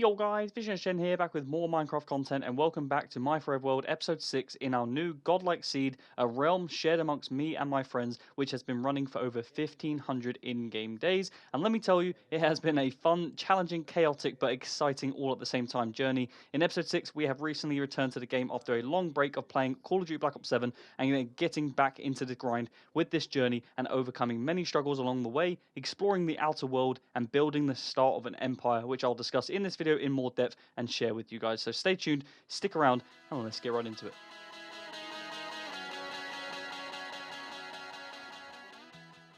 Yo guys, Vision Shen here, back with more Minecraft content, and welcome back to My Forever World episode 6 in our new godlike seed, a realm shared amongst me and my friends, which has been running for over 1500 in-game days. And let me tell you, it has been a fun, challenging, chaotic, but exciting all at the same time journey. In episode 6, we have recently returned to the game after a long break of playing Call of Duty Black Ops 7 and getting back into the grind with this journey and overcoming many struggles along the way, exploring the outer world and building the start of an empire, which I'll discuss in this video in more depth and share with you guys. So stay tuned, stick around, and let's get right into it.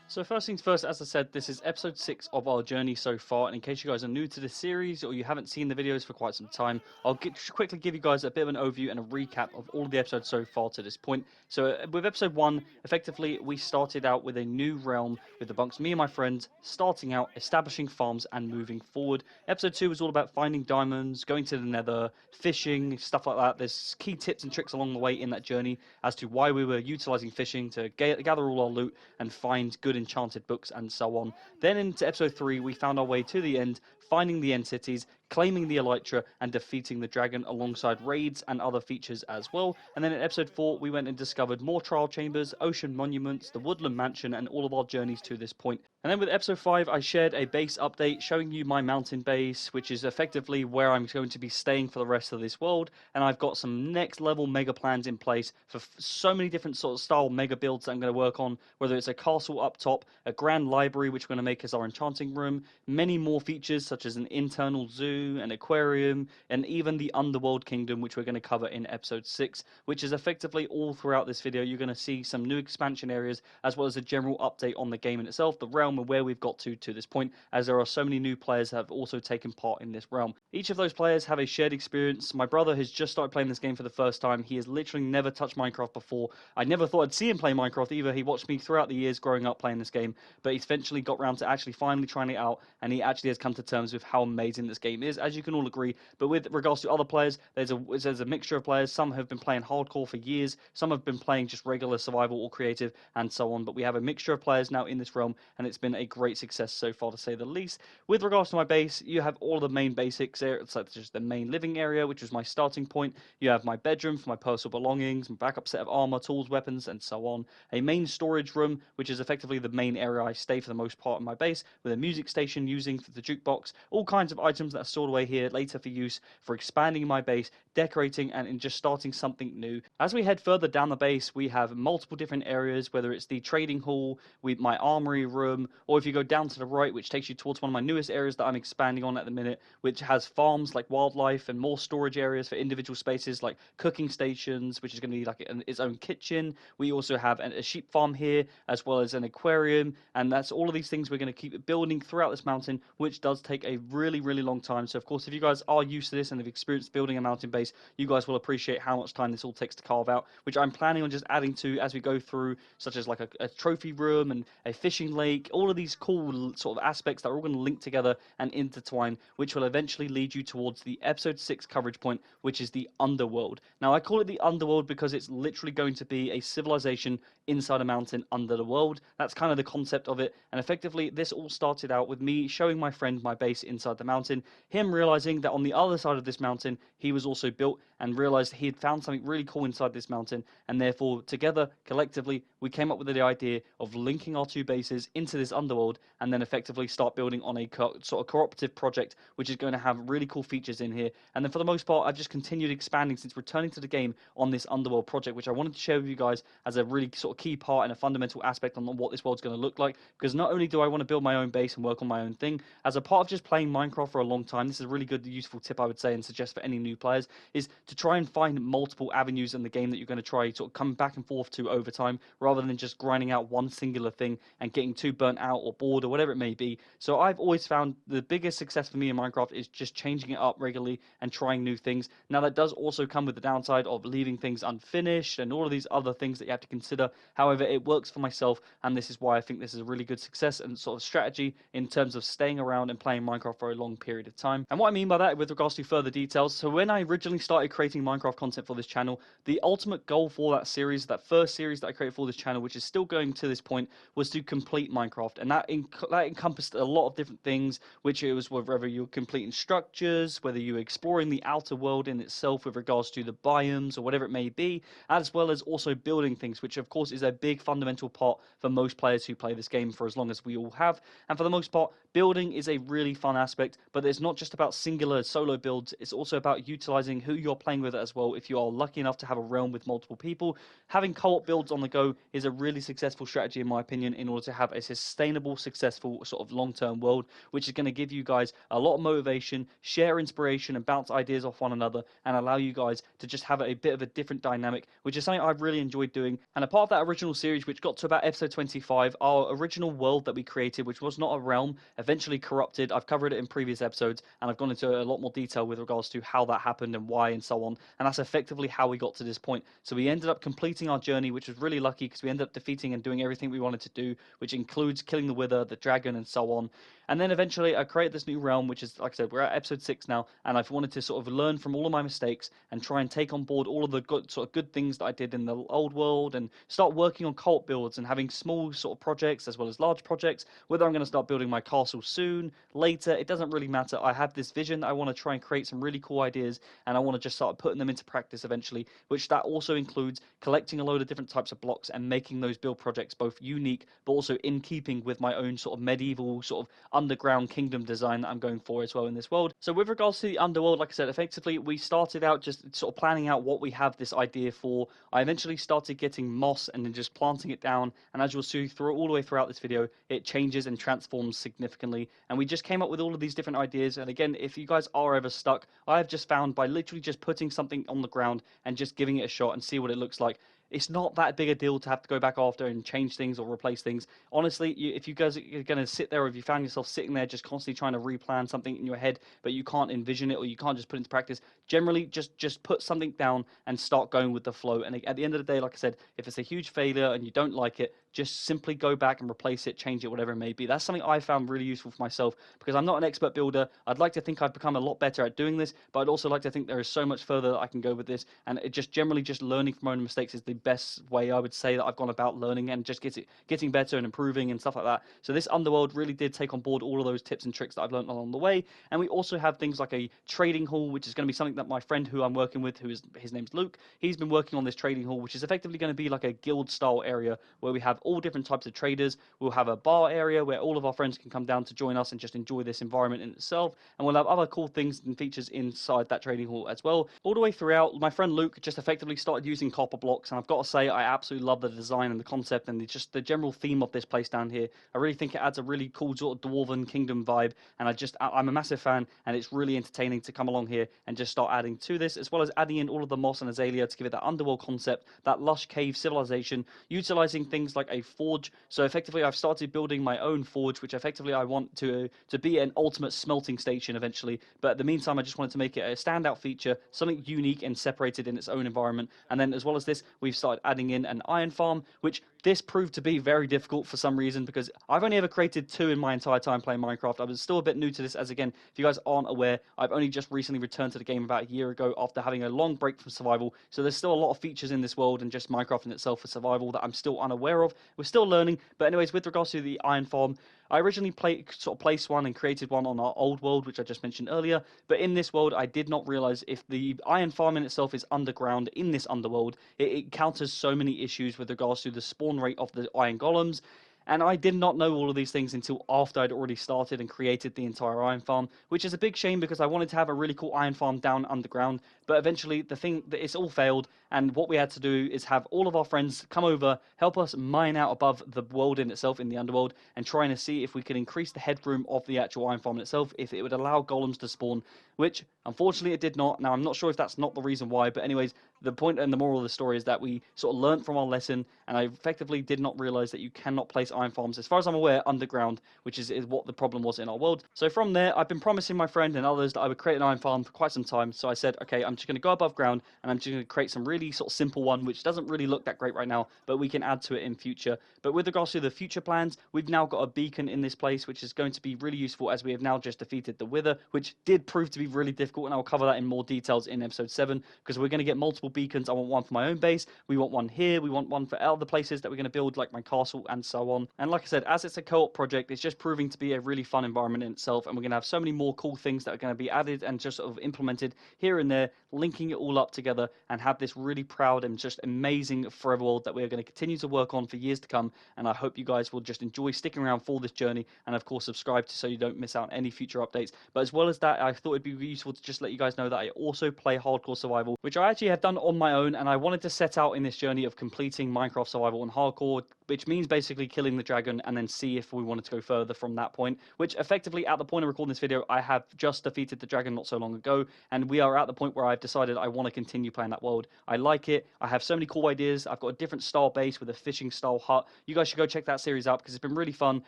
So first things first, as I said, this is episode 6 of our journey so far, and in case you guys are new to this series or you haven't seen the videos for quite some time, I'll quickly give you guys a bit of an overview and a recap of all of the episodes so far to this point. So with episode 1, effectively we started out with a new realm with amongst me and my friends, starting out, establishing farms and moving forward. Episode 2 was all about finding diamonds, going to the nether, fishing, stuff like that. There's key tips and tricks along the way in that journey as to why we were utilizing fishing to gather all our loot and find good enchanted books and so on. Then into episode 3 we found our way to the end, finding the end cities, claiming the elytra and defeating the dragon alongside raids and other features as well. And then in episode 4 we went and discovered more trial chambers, ocean monuments, the woodland mansion, and all of our journeys to this point. And then with episode 5 I shared a base update showing you my mountain base, which is effectively where I'm going to be staying for the rest of this world, and I've got some next level mega plans in place for so many different sort of style mega builds that I'm going to work on, whether it's a castle up top, a grand library which we're going to make as our enchanting room, many more features such as an internal zoo, an aquarium, and even the Underworld kingdom, which we're going to cover in episode 6, which is effectively all throughout this video. You're going to see some new expansion areas as well as a general update on the game in itself, the realm, and where we've got to this point, as there are so many new players that have also taken part in this realm. Each of those players have a shared experience. My brother has just started playing this game for the first time. He has literally never touched Minecraft before. I never thought I'd see him play Minecraft either. He watched me throughout the years growing up playing this game, but he's eventually got around to actually finally trying it out, and he actually has come to terms with how amazing this game is, as you can all agree. But with regards to other players, there's a mixture of players. Some have been playing hardcore for years, some have been playing just regular survival or creative and so on, but we have a mixture of players now in this realm, and it's been a great success so far, to say the least. With regards to my base, you have all of the main basics there. It's like just the main living area, which was my starting point. You have my bedroom for my personal belongings, my backup set of armor, tools, weapons, and so on. A main storage room, which is effectively the main area I stay for the most part of my base, with a music station using for the jukebox, all kinds of items that are stored away here later for use, for expanding my base, decorating, and in just starting something new. As we head further down the base, we have multiple different areas, whether it's the trading hall, with my armory room, or if you go down to the right, which takes you towards one of my newest areas that I'm expanding on at the minute, which has farms like wildlife and more storage areas for individual spaces like cooking stations, which is going to be like its own kitchen. We also have a sheep farm here, as well as an aquarium, and that's all of these things we're going to keep building throughout this mountain, which does take a really long time. So of course, if you guys are used to this and have experienced building a mountain base, you guys will appreciate how much time this all takes to carve out, which I'm planning on just adding to as we go through, such as like a trophy room and a fishing lake, all of these cool sort of aspects that are all going to link together and intertwine, which will eventually lead you towards the episode 6 coverage point, which is the Underworld. Now I call it the Underworld because it's literally going to be a civilization inside a mountain under the world. That's kind of the concept of it, and effectively this all started out with me showing my friend my base inside the mountain, him realizing that on the other side of this mountain he was also built, and realized he had found something really cool inside this mountain, and therefore together collectively we came up with the idea of linking our two bases into this Underworld, and then effectively start building on a sort of cooperative project which is going to have really cool features in here. And then for the most part I've just continued expanding since returning to the game on this Underworld project, which I wanted to share with you guys as a really sort of key part and a fundamental aspect on what this world's going to look like, because not only do I want to build my own base and work on my own thing, as a part of just playing Minecraft for a long time, this is a really good useful tip I would say and suggest for any new players, is to try and find multiple avenues in the game that you're going to try sort of come back and forth to over time, rather than just grinding out one singular thing and getting too burnt out or bored or whatever it may be. So I've always found the biggest success for me in Minecraft is just changing it up regularly and trying new things. Now that does also come with the downside of leaving things unfinished and all of these other things that you have to consider. However, it works for myself, and this is why I think this is a really good success and sort of strategy in terms of staying around and playing Minecraft for a long period of time. And what I mean by that with regards to further details, so when I originally started creating Minecraft content for this channel, the ultimate goal for that series, that first series that I created for this channel, which is still going to this point, was to complete Minecraft, and that encompassed a lot of different things, which it was whether you're completing structures, whether you're exploring the outer world in itself with regards to the biomes or whatever it may be, as well as also building things, which of course is a big fundamental part for most players who play this game for as long as we all have. And for the most part, building is a really fun aspect, but it's not just about singular solo builds, it's also about utilizing who you're playing with as well. If you are lucky enough to have a realm with multiple people, having co-op builds on the go is a really successful strategy in my opinion, in order to have a sustainable, successful sort of long-term world, which is going to give you guys a lot of motivation, share inspiration, and bounce ideas off one another, and allow you guys to just have a bit of a different dynamic, which is something I've really enjoyed doing. And a part of that original series, which got to about episode 25, our original world that we created, which was not a realm, eventually corrupted. I've covered it in previous episodes, and I've gone into a lot more detail with regards to how that happened and why and so on, and that's effectively how we got to this point. So we ended up completing our journey, which was really lucky because we ended up defeating and doing everything we wanted to do, which includes killing the Wither, the dragon, and so on. And then eventually I created this new realm, which is, like I said, we're at episode 6 now, and I've wanted to sort of learn from all of my mistakes and try and take on board all of the good things that I did in the old world, and start working on co-op builds and having small sort of projects as well as large projects. Whether I'm going to start building my castle soon, later, it doesn't really matter. I have this vision. I want to try and create some really cool ideas, and I want to just start putting them into practice eventually, which that also includes collecting a load of different types of blocks and making those build projects both unique but also in keeping with my own sort of medieval sort of underground kingdom design that I'm going for as well in this world. So with regards to the Underworld, like I said, effectively we started out just sort of planning out what we have this idea for. I eventually started getting moss and then just planting it down, and as you'll see through all the way throughout this video, it changes and transforms significantly, and we just came up with all of these different ideas. And again, if you guys are ever stuck, I have just found by literally just putting something on the ground and just giving it a shot and see what it looks like, it's not that big a deal to have to go back after and change things or replace things. Honestly, if you guys are going to sit there, or if you found yourself sitting there just constantly trying to replan something in your head, but you can't envision it or you can't just put it into practice, generally just put something down and start going with the flow. And at the end of the day, like I said, if it's a huge failure and you don't like it, just simply go back and replace it, change it, whatever it may be. That's something I found really useful for myself, because I'm not an expert builder. I'd like to think I've become a lot better at doing this, but I'd also like to think there is so much further that I can go with this, and it just generally just learning from my own mistakes is the best way I would say that I've gone about learning and just getting better and improving and stuff like that. So this Underworld really did take on board all of those tips and tricks that I've learned along the way. And we also have things like a trading hall, which is going to be something that my friend who I'm working with, his name's Luke, he's been working on this trading hall, which is effectively going to be like a guild style area where we have all different types of traders. We'll have a bar area where all of our friends can come down to join us and just enjoy this environment in itself, and we'll have other cool things and features inside that trading hall as well. All the way throughout, my friend Luke just effectively started using copper blocks, and I've got to say I absolutely love the design and the concept and just the general theme of this place down here. I really think it adds a really cool sort of dwarven kingdom vibe, and I'm a massive fan, and it's really entertaining to come along here and just start adding to this, as well as adding in all of the moss and azalea to give it that underworld concept, that lush cave civilization, utilizing things like a forge. So effectively I've started building my own forge, which effectively I want to be an ultimate smelting station eventually, but at the meantime I just wanted to make it a standout feature, something unique and separated in its own environment. And then as well as this, we've started adding in an iron farm, which this proved to be very difficult for some reason, because I've only ever created 2 in my entire time playing Minecraft. I was still a bit new to this, as again, if you guys aren't aware, I've only just recently returned to the game about a year ago after having a long break from survival, so there's still a lot of features in this world and just Minecraft in itself for survival that I'm still unaware of. We're still learning, but anyways, with regards to the iron farm, I originally placed one and created one on our old world, which I just mentioned earlier, but in this world I did not realize if the iron farm in itself is underground in this underworld, it encounters so many issues with regards to the spawn rate of the iron golems. And I did not know all of these things until after I'd already started and created the entire iron farm, which is a big shame because I wanted to have a really cool iron farm down underground. But eventually, the thing that it's all failed, and what we had to do is have all of our friends come over, help us mine out above the world in itself, in the underworld, and trying to see if we could increase the headroom of the actual iron farm itself, if it would allow golems to spawn, which unfortunately it did not. Now, I'm not sure if that's not the reason why, but anyways, the point and the moral of the story is that we sort of learned from our lesson, and I effectively did not realize that you cannot place iron farms, as far as I'm aware, underground, which is what the problem was in our world. So from there, I've been promising my friend and others that I would create an iron farm for quite some time. So I said, okay, I'm just going to go above ground, and I'm just going to create some really sort of simple one, which doesn't really look that great right now, but we can add to it in future. But with regards to the future plans, we've now got a beacon in this place, which is going to be really useful, as we have now just defeated the Wither, which did prove to be really difficult, and I'll cover that in more details in episode 7, because we're going to get multiple beacons. I want one for my own base. We want one here. We want one for other places that we're going to build, like my castle and so on. And like I said, as it's a co-op project, it's just proving to be a really fun environment in itself. And we're going to have so many more cool things that are going to be added and just sort of implemented here and there, linking it all up together and have this really proud and just amazing forever world that we're going to continue to work on for years to come. And I hope you guys will just enjoy sticking around for this journey, and of course subscribe so you don't miss out on any future updates. But as well as that, I thought it'd be useful to just let you guys know that I also play hardcore survival, which I actually have done on my own, and I wanted to set out in this journey of completing Minecraft survival on hardcore, which means basically killing the dragon and then see if we wanted to go further from that point, which effectively at the point of recording this video, I have just defeated the dragon not so long ago, and we are at the point where I've decided I want to continue playing that world. I like it. I have so many cool ideas. I've got a different style base with a fishing style hut. You guys should go check that series out because it's been really fun.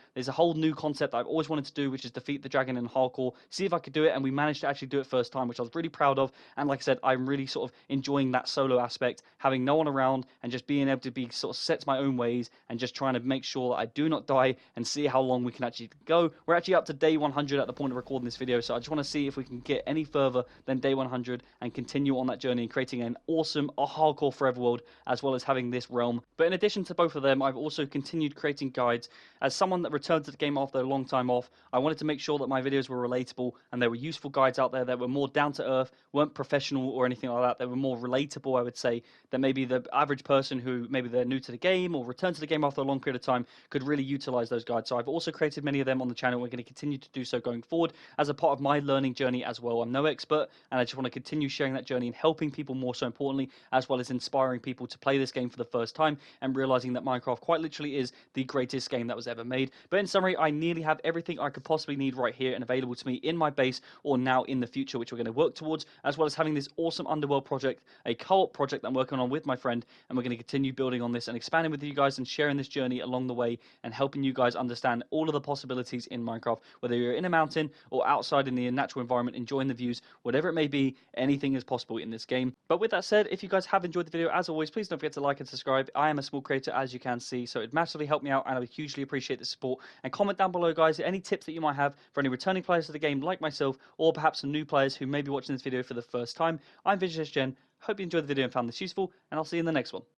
There's a whole new concept I've always wanted to do, which is defeat the dragon in hardcore, see if I could do it, and we managed to actually do it first time, which I was really proud of. And like I said, I'm really sort of enjoying that solo aspect, having no one around and just being able to be sort of set my own ways and just trying to make sure that I do not die and see how long we can actually go. We're actually up to day 100 at the point of recording this video, so I just want to see if we can get any further than day 100 and continue on that journey and creating an awesome hardcore forever world, as well as having this realm. But in addition to both of them, I've also continued creating guides. As someone that returned to the game after a long time off, I wanted to make sure that my videos were relatable and there were useful guides out there that were more down to earth, weren't professional or anything like that. They were more relatable, I would say, that maybe the average person who maybe they're new to the game or returned to the game after a long period of time could really utilize those guides. So I've also created many of them on the channel. We're going to continue to do so going forward as a part of my learning journey as well. I'm no expert, and I just want to continue sharing that journey and helping people more so importantly, as well as inspiring people to play this game for the first time and realizing that Minecraft quite literally is the greatest game that was ever made. But in summary, I nearly have everything I could possibly need right here and available to me in my base or now in the future, which we're going to work towards, as well as having this awesome Underworld project, a co-op project that I'm working on with my friend, and we're going to continue building on this and expanding with you guys and sharing this journey along the way and helping you guys understand all of the possibilities in Minecraft, whether you're in a mountain or outside in the natural environment enjoying the views, whatever it may be, anything is possible in this game. But with that said, if you guys have enjoyed the video, as always, please don't forget to like and subscribe. I am a small creator, as you can see, so it'd massively help me out and I would hugely appreciate the support. And comment down below, guys, any tips that you might have for any returning players to the game like myself, or perhaps some new players who may be watching this video for the first time. I'm Fypage. Hope you enjoyed the video and found this useful, and I'll see you in the next one.